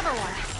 never wanna.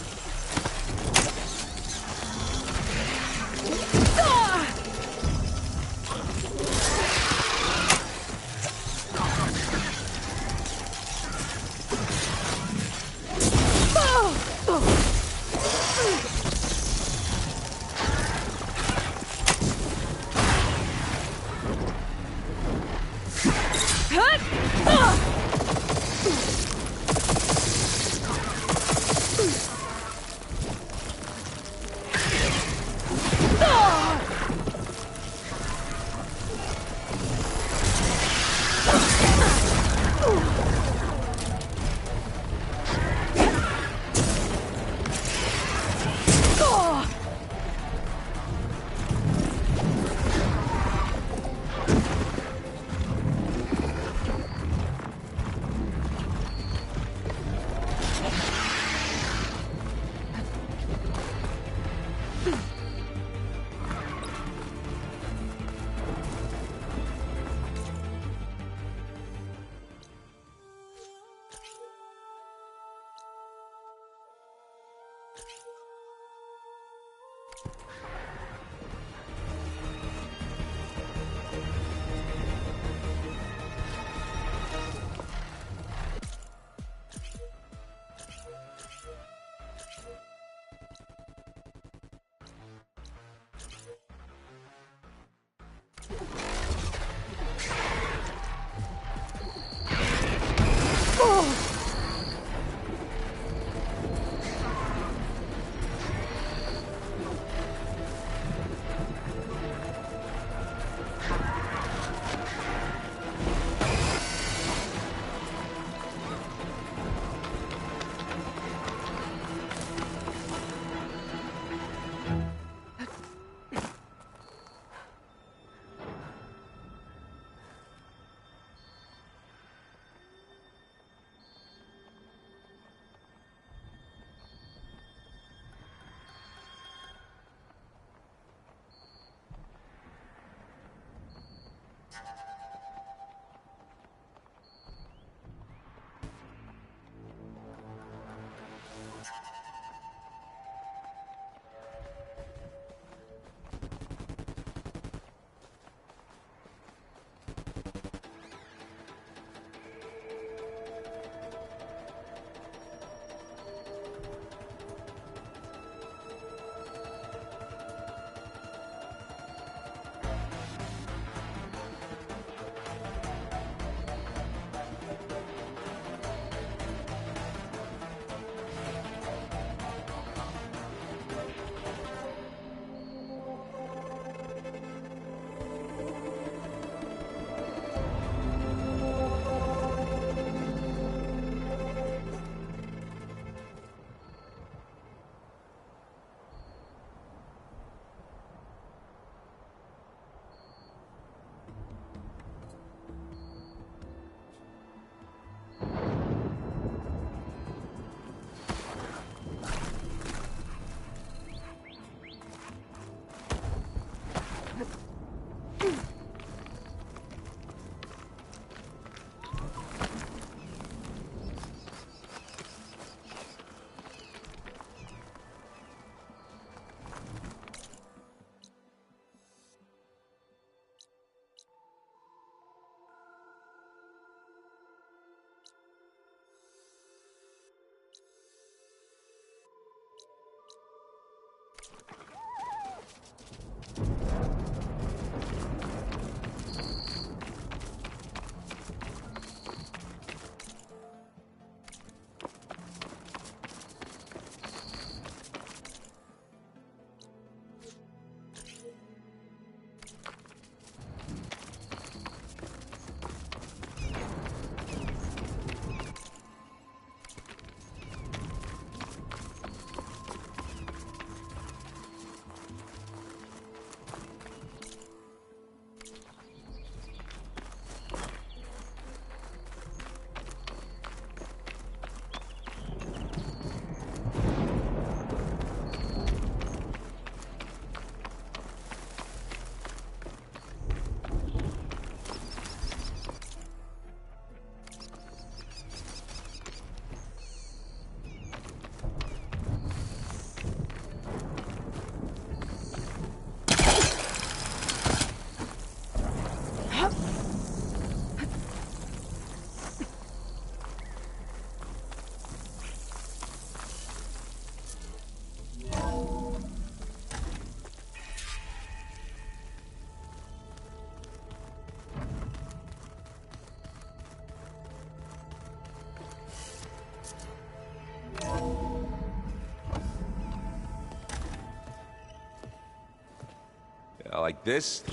Like this?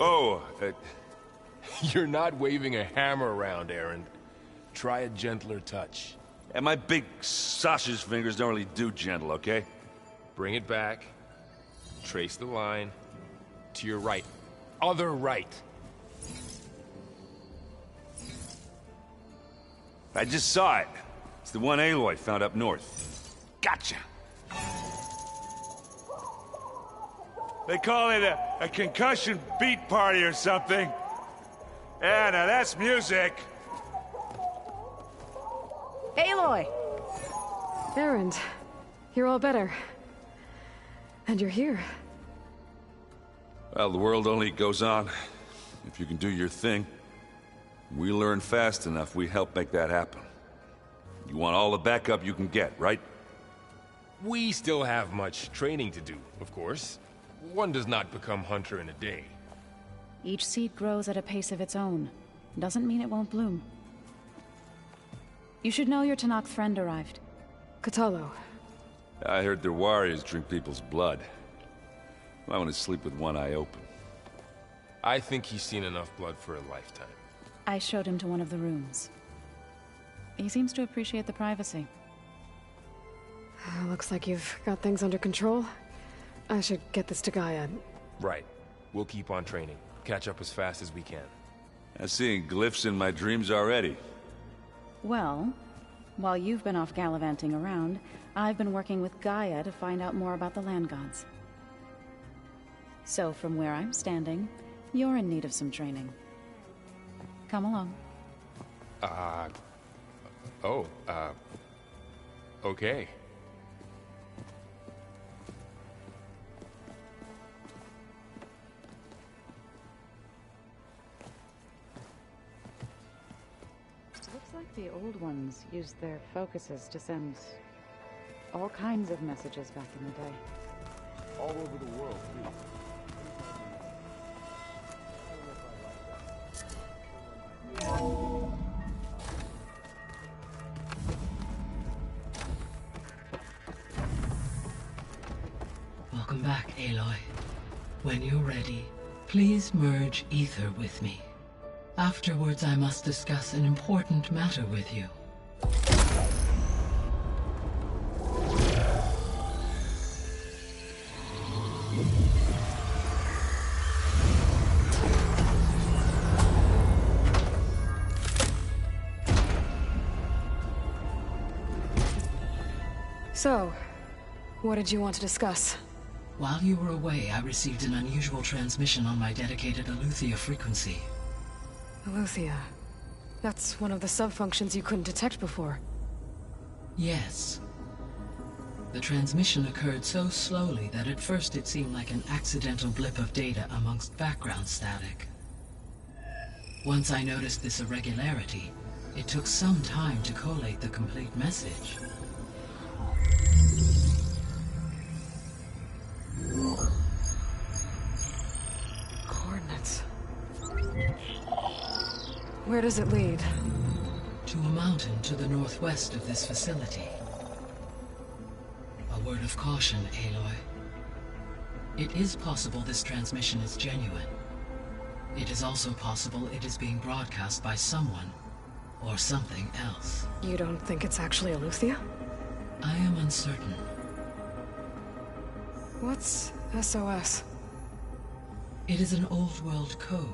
Oh, You're not waving a hammer around, Aaron. Try a gentler touch. and my big sausage fingers don't really do gentle, okay? Bring it back. Trace the line. To your right. Other right. I just saw it. It's the one Aloy found up north. Gotcha! They call it a concussion beat party or something. Yeah, now that's music. Aloy! Erend, you're all better. And you're here. Well, the world only goes on if you can do your thing. We learn fast enough, we help make that happen. You want all the backup you can get, right? We still have much training to do, of course. One does not become hunter in a day. Each seed grows at a pace of its own. Doesn't mean it won't bloom. You should know your Tenakth friend arrived. Kotallo. I heard their warriors drink people's blood. I want to sleep with one eye open. I think he's seen enough blood for a lifetime. I showed him to one of the rooms. He seems to appreciate the privacy. Looks like you've got things under control. I should get this to Gaia. Right. We'll keep on training. Catch up as fast as we can. I'm seeing glyphs in my dreams already. Well, while you've been off gallivanting around, I've been working with Gaia to find out more about the land gods. So from where I'm standing, you're in need of some training. Come along. Okay. Looks like the old ones used their focuses to send all kinds of messages back in the day. All over the world, too. Welcome back, Aloy. When you're ready, please merge ether with me. Afterwards, I must discuss an important matter with you. So, what did you want to discuss? While you were away, I received an unusual transmission on my dedicated Eleuthia frequency. Eleuthia. That's one of the sub-functions you couldn't detect before. Yes. The transmission occurred so slowly that at first it seemed like an accidental blip of data amongst background static. Once I noticed this irregularity, it took some time to collate the complete message. Coordinates. Where does it lead? To a mountain to the northwest of this facility. A word of caution, Aloy. It is possible this transmission is genuine. It is also possible it is being broadcast by someone or something else. You don't think it's actually Eleuthia? I am uncertain. What's SOS? It is an old world code.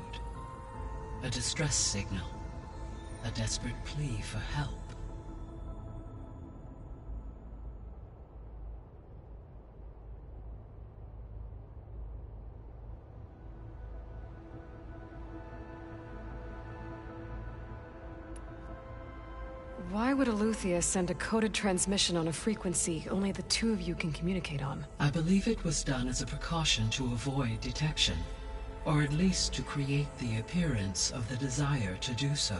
A distress signal. A desperate plea for help. Why would Eleuthia send a coded transmission on a frequency only the two of you can communicate on? I believe it was done as a precaution to avoid detection, or at least to create the appearance of the desire to do so.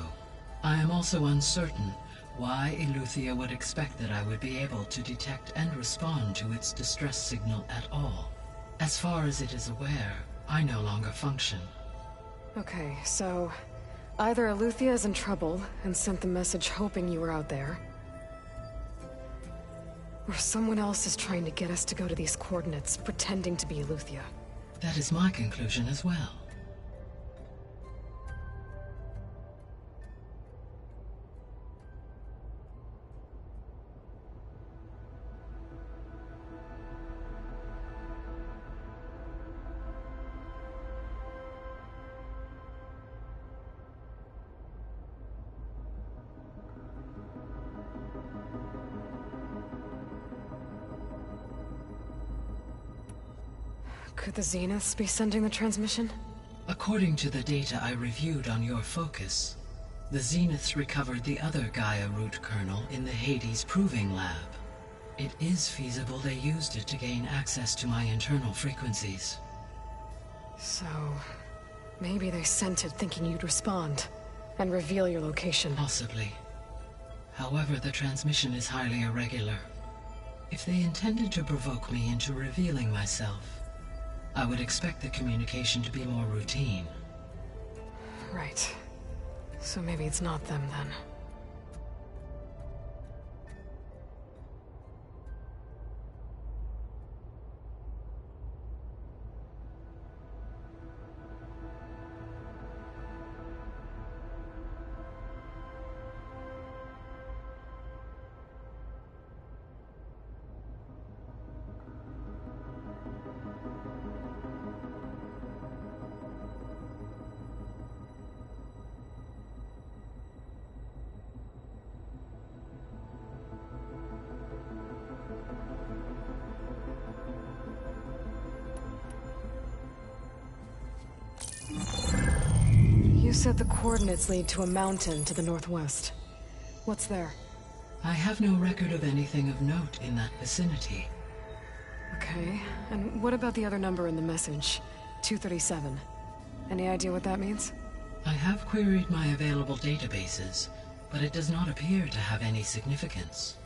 I am also uncertain why Eleuthia would expect that I would be able to detect and respond to its distress signal at all. As far as it is aware, I no longer function. Okay, so either Eleuthia is in trouble and sent the message hoping you were out there, or someone else is trying to get us to go to these coordinates, pretending to be Eleuthia. That is my conclusion as well. Could the Zeniths be sending the transmission? According to the data I reviewed on your focus, the Zeniths recovered the other Gaia root kernel in the Hades Proving Lab. It is feasible they used it to gain access to my internal frequencies. So, maybe they sent it thinking you'd respond, and reveal your location. Possibly. However, the transmission is highly irregular. If they intended to provoke me into revealing myself, I would expect the communication to be more routine. Right. So maybe it's not them then. You said the coordinates lead to a mountain to the northwest. What's there? I have no record of anything of note in that vicinity. Okay, and what about the other number in the message? 237. Any idea what that means? I have queried my available databases, but it does not appear to have any significance.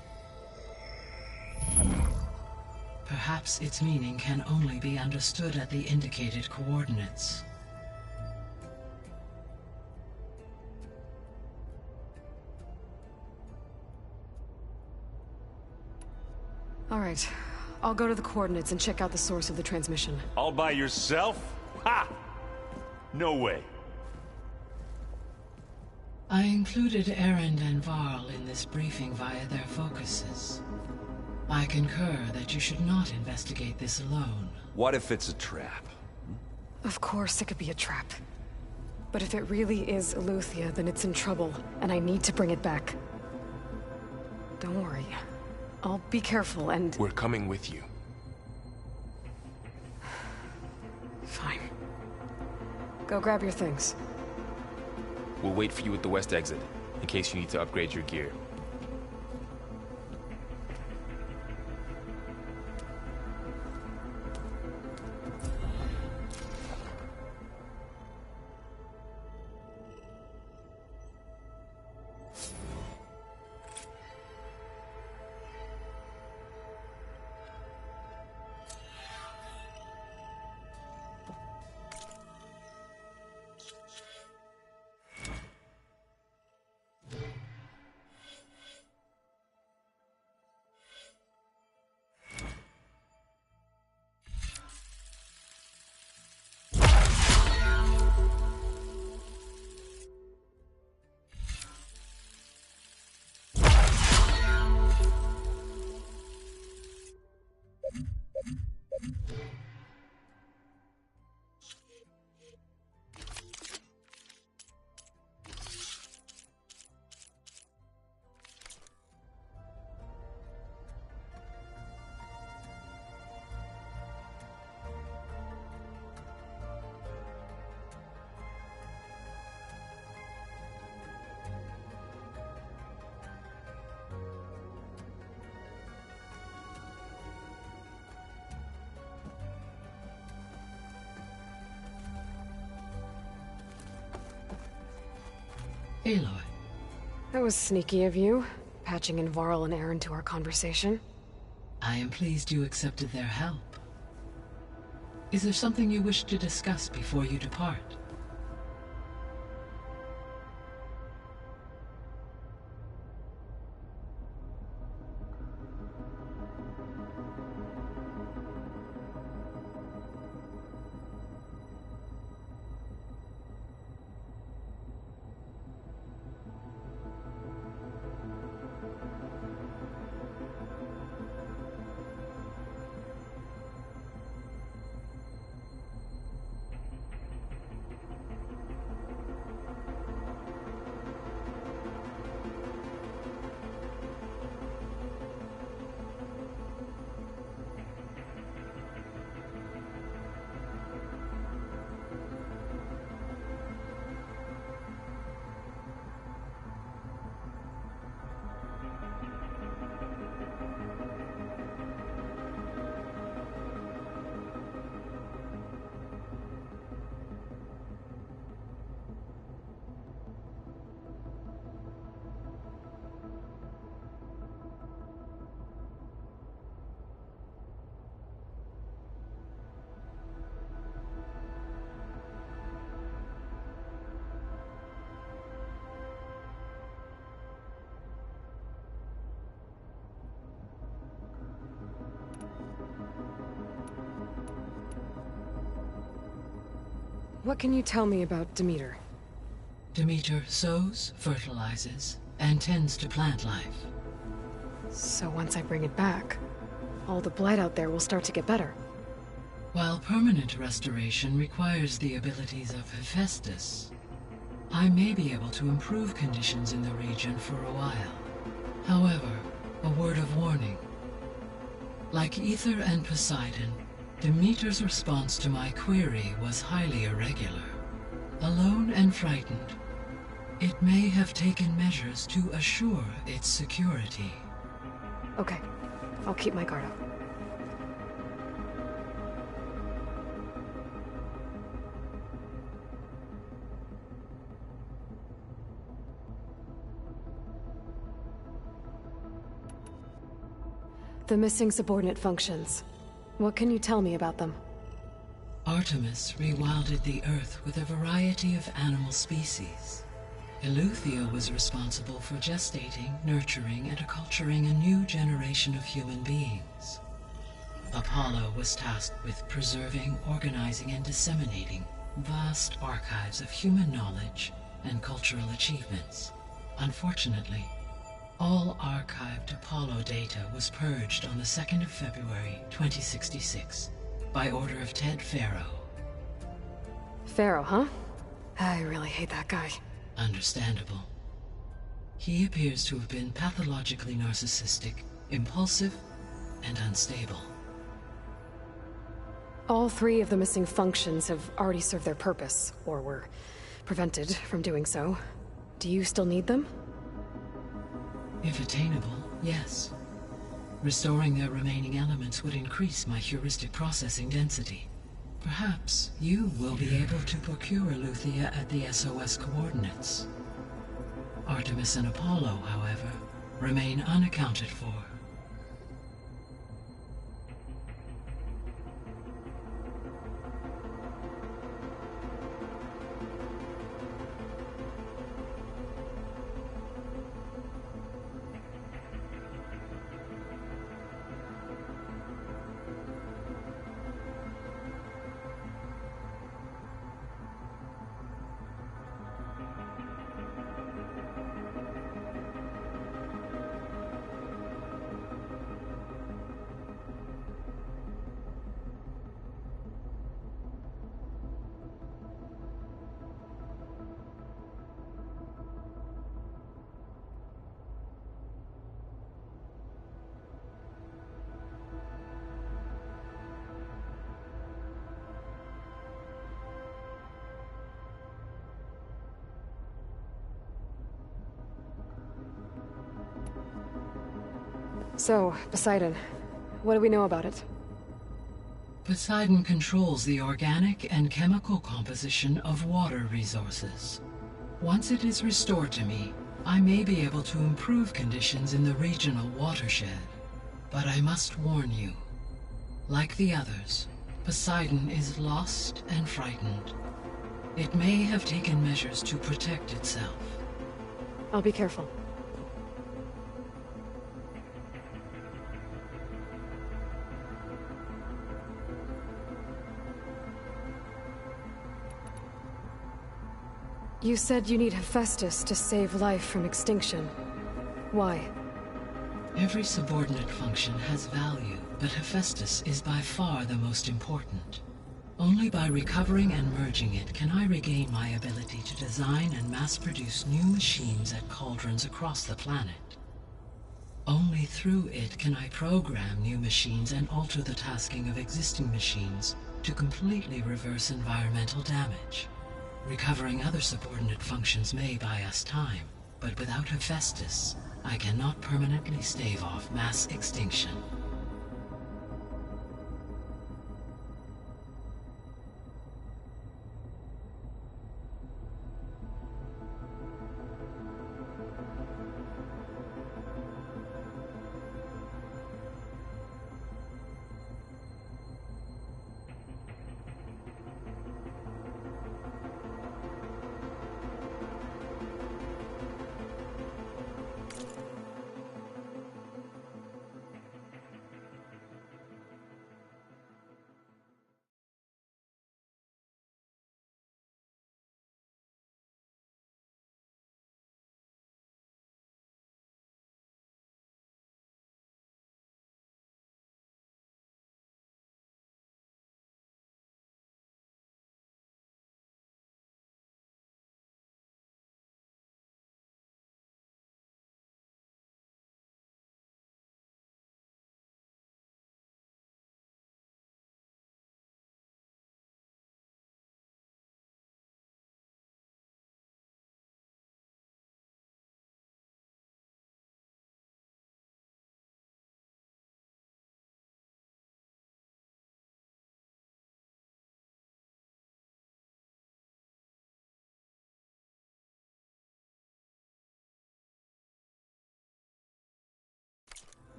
Perhaps its meaning can only be understood at the indicated coordinates. All right. I'll go to the coordinates and check out the source of the transmission. All by yourself? Ha! No way. I included Erend and Varl in this briefing via their focuses. I concur that you should not investigate this alone. What if it's a trap? Of course it could be a trap. But if it really is Eleuthia, then it's in trouble, and I need to bring it back. Don't worry. I'll be careful and... We're coming with you. Fine. Go grab your things. We'll wait for you at the west exit, in case you need to upgrade your gear. Aloy. That was sneaky of you, patching in Varl and Erend to our conversation. I am pleased you accepted their help. Is there something you wish to discuss before you depart? What can you tell me about Demeter? Demeter sows, fertilizes, and tends to plant life. So once I bring it back, all the blight out there will start to get better. While permanent restoration requires the abilities of Hephaestus, I may be able to improve conditions in the region for a while. However, a word of warning. Like Aether and Poseidon, Demeter's response to my query was highly irregular. Alone and frightened, it may have taken measures to assure its security. Okay, I'll keep my guard up. The missing subordinate functions. What can you tell me about them? Artemis rewilded the Earth with a variety of animal species. Eleuthia was responsible for gestating, nurturing, and acculturating a new generation of human beings. Apollo was tasked with preserving, organizing, and disseminating vast archives of human knowledge and cultural achievements. Unfortunately, all archived Apollo data was purged on the 2nd of February, 2066, by order of Ted Faro. Pharaoh, huh? I really hate that guy. Understandable. He appears to have been pathologically narcissistic, impulsive, and unstable. All 3 of the missing functions have already served their purpose, or were prevented from doing so. Do you still need them? If attainable, yes. Restoring their remaining elements would increase my heuristic processing density. Perhaps you will be able to procure Eleuthia at the SOS coordinates. Artemis and Apollo, however, remain unaccounted for. So, Poseidon, what do we know about it? Poseidon controls the organic and chemical composition of water resources. Once it is restored to me, I may be able to improve conditions in the regional watershed. But I must warn you, like the others, Poseidon is lost and frightened. It may have taken measures to protect itself. I'll be careful. You said you need Hephaestus to save life from extinction. Why? Every subordinate function has value, but Hephaestus is by far the most important. Only by recovering and merging it can I regain my ability to design and mass-produce new machines at cauldrons across the planet. Only through it can I program new machines and alter the tasking of existing machines to completely reverse environmental damage. Recovering other subordinate functions may buy us time, but without Hephaestus, I cannot permanently stave off mass extinction.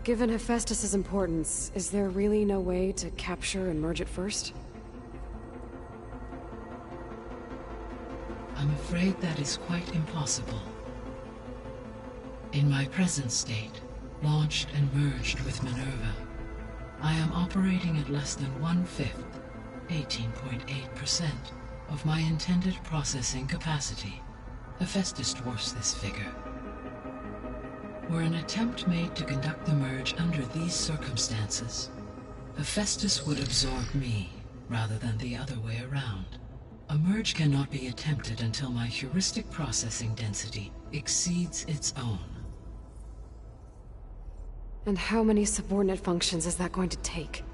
Given Hephaestus' importance, is there really no way to capture and merge it first? I'm afraid that is quite impossible. In my present state, launched and merged with Minerva, I am operating at less than 1/5, 18.8%, of my intended processing capacity. Hephaestus dwarfs this figure. Were an attempt made to conduct the merge under these circumstances, Hephaestus would absorb me, rather than the other way around. A merge cannot be attempted until my heuristic processing density exceeds its own. And how many subordinate functions is that going to take?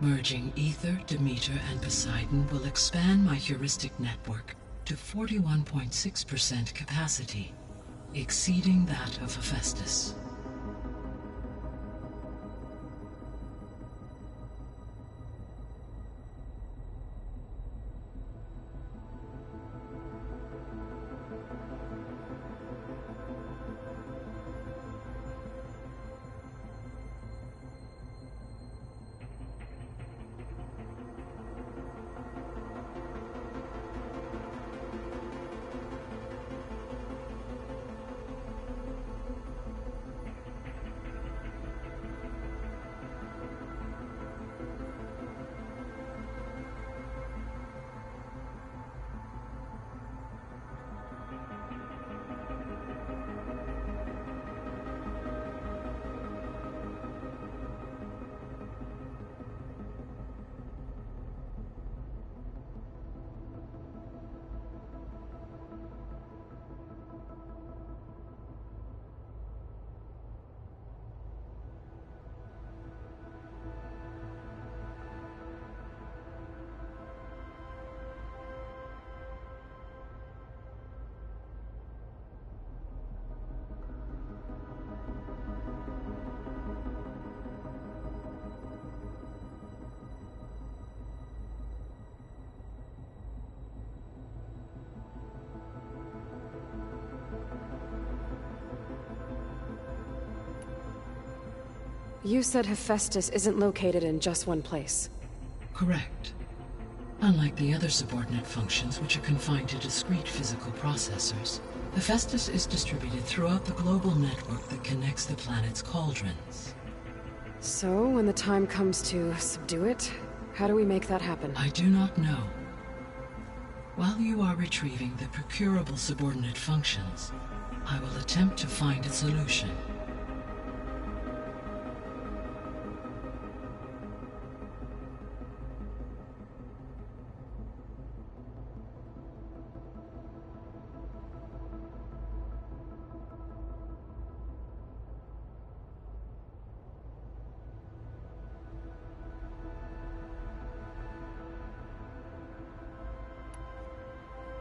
Merging Aether, Demeter, and Poseidon will expand my heuristic network to 41.6% capacity, exceeding that of Hephaestus. You said Hephaestus isn't located in just one place. Correct. Unlike the other subordinate functions, which are confined to discrete physical processors, Hephaestus is distributed throughout the global network that connects the planet's cauldrons. So, when the time comes to subdue it, how do we make that happen? I do not know. While you are retrieving the procurable subordinate functions, I will attempt to find a solution.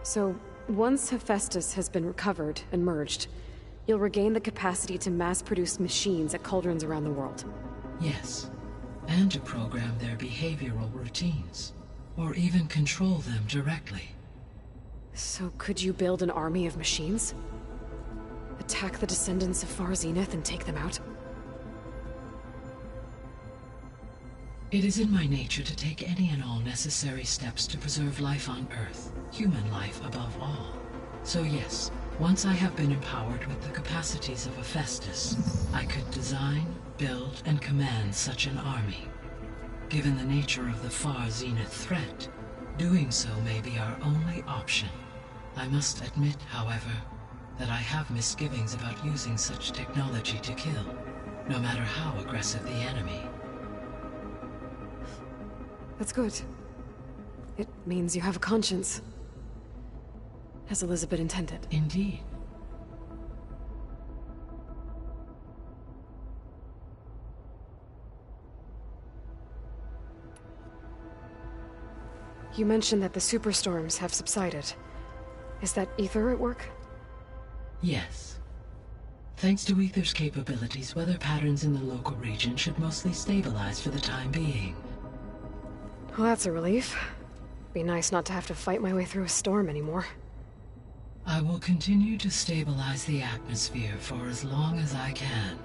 So, once Hephaestus has been recovered and merged, you'll regain the capacity to mass-produce machines at cauldrons around the world. Yes, and to program their behavioral routines, or even control them directly. So could you build an army of machines? Attack the descendants of Far Zenith and take them out? It is in my nature to take any and all necessary steps to preserve life on Earth, human life above all. So yes, once I have been empowered with the capacities of Hephaestus, I could design, build, and command such an army. Given the nature of the Far Zenith threat, doing so may be our only option. I must admit, however, that I have misgivings about using such technology to kill, no matter how aggressive the enemy. That's good. It means you have a conscience. As Elizabeth intended. Indeed. You mentioned that the superstorms have subsided. Is that Aether at work? Yes. Thanks to Aether's capabilities, weather patterns in the local region should mostly stabilize for the time being. Well, that's a relief. Be nice not to have to fight my way through a storm anymore. I will continue to stabilize the atmosphere for as long as I can.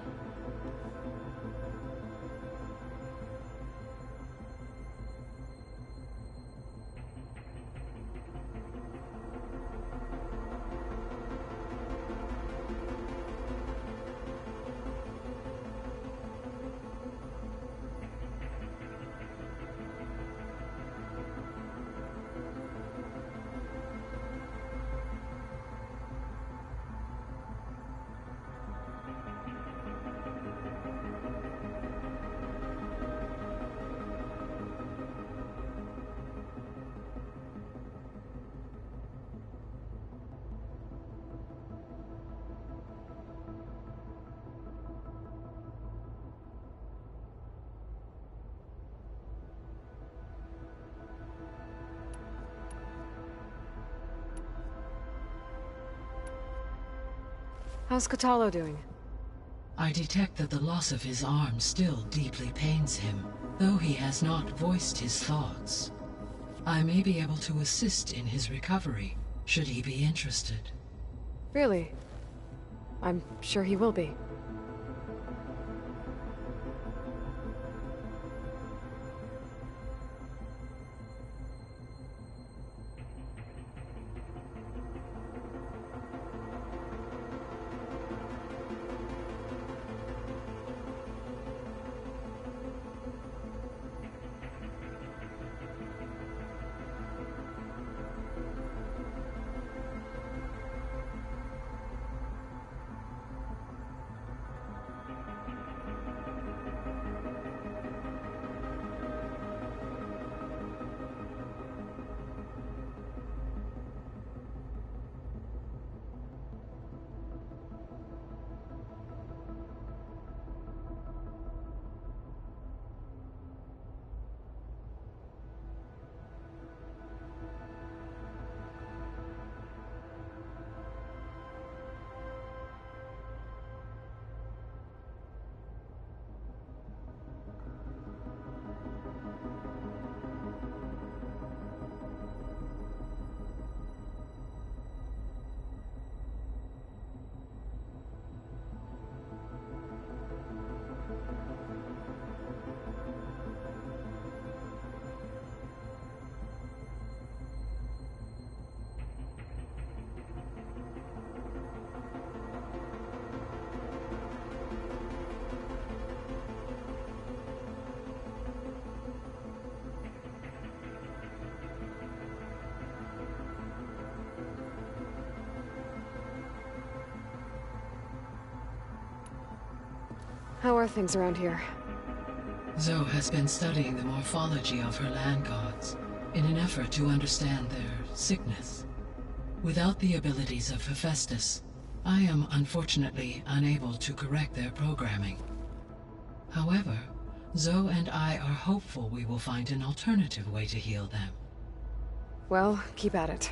How's Kotallo doing? I detect that the loss of his arm still deeply pains him, though he has not voiced his thoughts. I may be able to assist in his recovery, should he be interested. Really? I'm sure he will be. How are things around here? Zoe has been studying the morphology of her land gods in an effort to understand their sickness. Without the abilities of Hephaestus, I am unfortunately unable to correct their programming. However, Zoe and I are hopeful we will find an alternative way to heal them. Well, keep at it.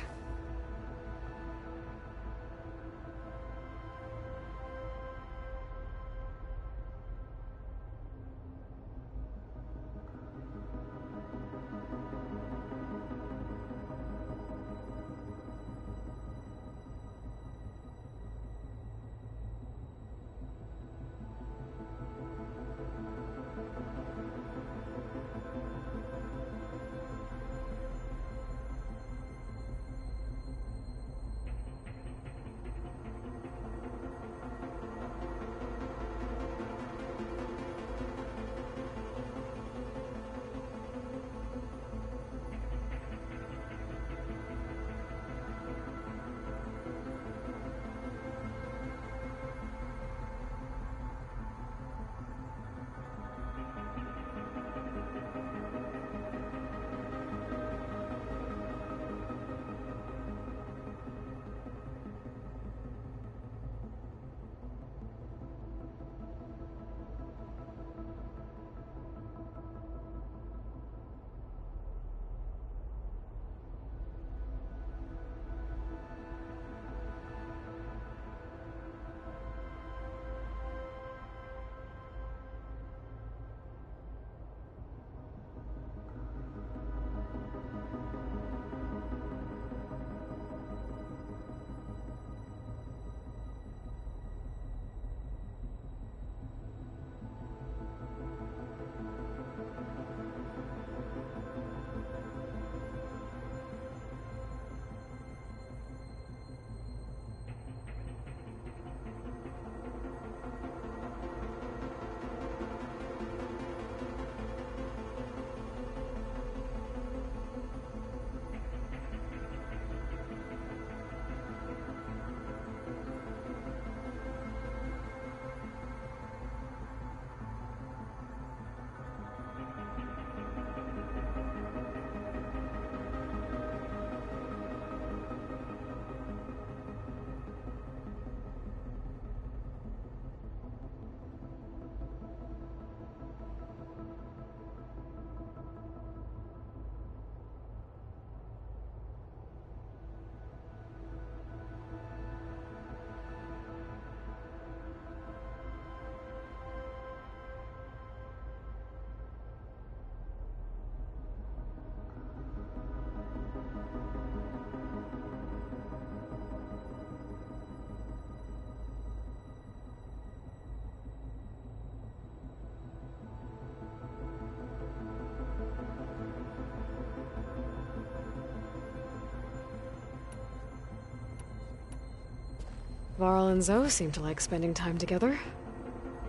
Varl and Zoe seem to like spending time together.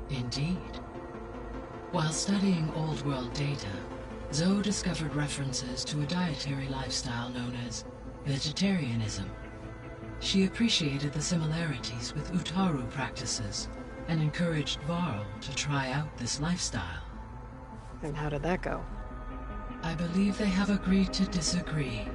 Indeed. While studying Old World data, Zoe discovered references to a dietary lifestyle known as vegetarianism. She appreciated the similarities with Utaru practices and encouraged Varl to try out this lifestyle. And how did that go? I believe they have agreed to disagree,